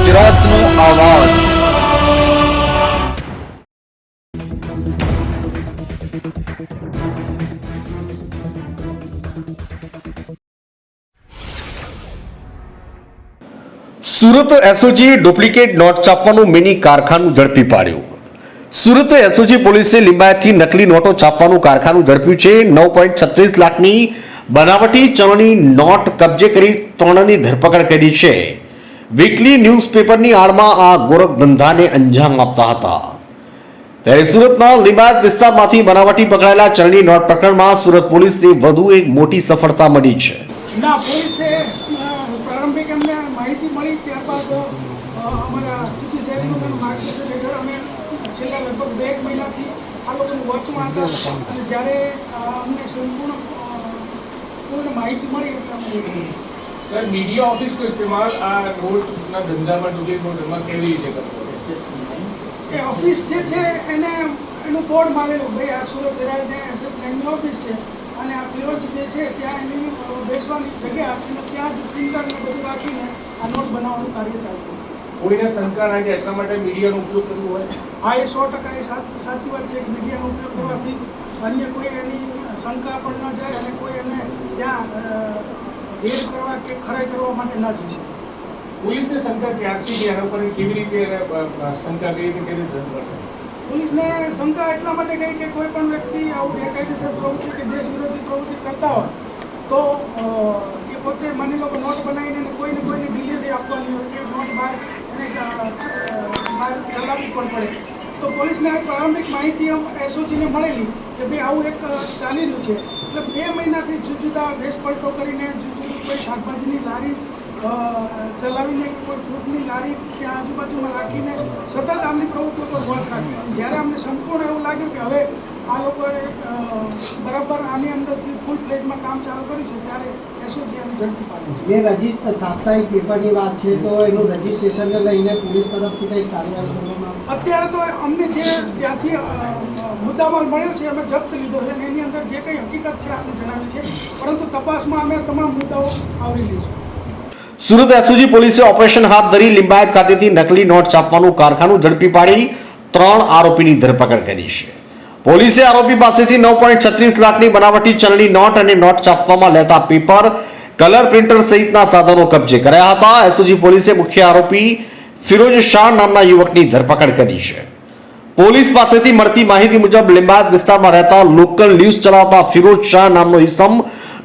ગુજરાતનો આવાજ। Surat SOG duplicate note છાપવાનું મિની કારખાનું ઝડપી પાડ્યું। સુરત એસઓજી પોલીસે લિંબાયતથી નકલી નોટો છાપવાનું કારખાનું ઝડપ્યું છે। 9.36 લાખની બનાવટી ચલણી નોટ કબજે કરી 3ની ધરપકડ કરી છે। વીકલી ન્યૂઝપેપરની આડમાં આ ગોરખ ધંધાને અંજામ આપતા હતા। ત્યારે સુરતના લિંબાયત વિસ્તારમાંથી બનાવટી પકડાયેલા ચલણી નોટ પ્રકરણમાં સુરત પોલીસને વધુ એક મોટી સફળતા મળી છે। પ્રારંભિક અમને માહિતી મળી, ત્યારબાદ અમારા સીપી સાહેબનું માર્ગદર્શન હેઠળ અમે છેલ્લા લગભગ 2 મહિનાથી આ લોકોની વોચમાં હતા અને જ્યારે અમને પૂર્ણ માહિતી મળી એટલે સર મીડિયા ઓફિસ કો ઇસ્તેમાલ આ નોટના ધંધામાં ડુપ્લિકેટ નોટમાં કેવી રીતે કરવો? એ ઓફિસ જે છે એને એનું બોર્ડ મારેલું, ભાઈ આ સુરત હેરાલ્ડને એસએફ બેંકની ઓફિસ છે અને આ ફિરોજ જે છે ત્યાં એની બેસવાની જગ્યા આપીને ત્યાં જ પ્રિન્ટરને બધું રાખીને આ નોટ બનાવવાનું કાર્ય ચાલતું। કોઈને શંકા ના જાય એટલા માટે મીડિયાનો ઉપયોગ કરવો હોય? હા, એ 100% એ સાચી વાત છે કે મીડિયાનો ઉપયોગ કરવાથી અન્ય કોઈ એની શંકા પણ ન જાય અને કોઈ એને ત્યાં રેડ કરવા કે ખરાઈ કરવા માટે ન જઈ શકે। પોલીસને શંકા ક્યારથી કે એના ઉપર કેવી રીતે શંકા કરી હતી, કેવી રીતે ધંધો? પોલીસને શંકા એટલા માટે ગઈ કે કોઈ પણ વ્યક્તિ આવું ગેરકાયદેસર પ્રવૃત્તિ કે દેશ વિરોધી પ્રવૃત્તિ કરતા હોય તો એ પોતે માની લો કે નોટ બનાવીને કોઈને ડિલિવરી આપવાની હોય કે નોટ બહાર ચલાવવી પણ પડે તો પોલીસને પ્રારંભિક માહિતી એસઓજીને મળેલી કે ભાઈ આવું એક ચાલી રહ્યું છે। એટલે 2 મહિનાથી જુદા જુદા દેશ પલટો કરીને જુદી કોઈ શાકભાજીની લારી ચલાવીને કોઈ ફ્રૂટની લારી ત્યાં આજુબાજુમાં રાખીને સતત આમની પ્રવૃત્તિઓ પર વોચ રાખી। જ્યારે અમને સંપૂર્ણ એવું લાગ્યું કે હવે આ લોકોએ બરાબર આની અંદરથી ફૂલ ફ્લેજમાં કામ ચાલુ કર્યું છે ત્યારે એસઓજી આને ઝડપી પાડી છે। જે રજીસ્ટર સાપ્તાહિક પેપરની વાત છે તો એનું રજીસ્ટ્રેશનને લઈને પોલીસ તરફથી કંઈ કાર્યવાહી કરવામાં અત્યારે તો અમને જે ત્યાંથી મુદ્દામાલ મળ્યો છે અમે જપ્ત લીધો છે અને એની અંદર જે કંઈ હકીકત છે આપણે જણાવી છે, પરંતુ તપાસમાં અમે તમામ મુદ્દાઓ આવરી લઈશું। સુરત એસઓજી પોલીસે ઓપરેશન હાથ ધરી લિંબાયત ખાતેથી નકલી નોટ છાપવાનું કારખાનું ઝડપી પાડી 3 આરોપીની ધરપકડ કરી છે। પોલીસે આરોપી પાસેથી 9.36 લાખની બનાવટી ચલણી નોટ અને નોટ છાપવામાં લેતા પેપર, કલર પ્રિન્ટર સહિતના સાધનો કબજે કર્યા હતા। એસઓજી પોલીસે મુખ્ય આરોપી ફિરોજ શાહ નામના યુવકની ધરપકડ કરી છે। પોલીસ પાસેથી મળતી માહિતી મુજબ લિંબાયત વિસ્તારમાં રહેતા લોકલ ન્યૂઝ ચલાવતા ફિરોજ શાહ નામનો ઇસમ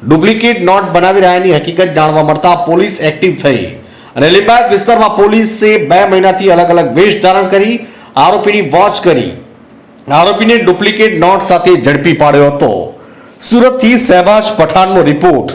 ડુપ્લિકેટ નોટ બનાવી રહ્યાની હકીકત જાણવા મળતા પોલીસ એક્ટિવ થઈ અને લિંબાયત વિસ્તારમાં પોલીસે 2 મહિનાથી અલગ અલગ વેશ ધારણ કરી આરોપીની વોચ કરી આરોપીને ડુપ્લિકેટ નોટ સાથે ઝડપી પાડ્યો હતો। સુરતથી શહેબાજ પઠાણનો રિપોર્ટ।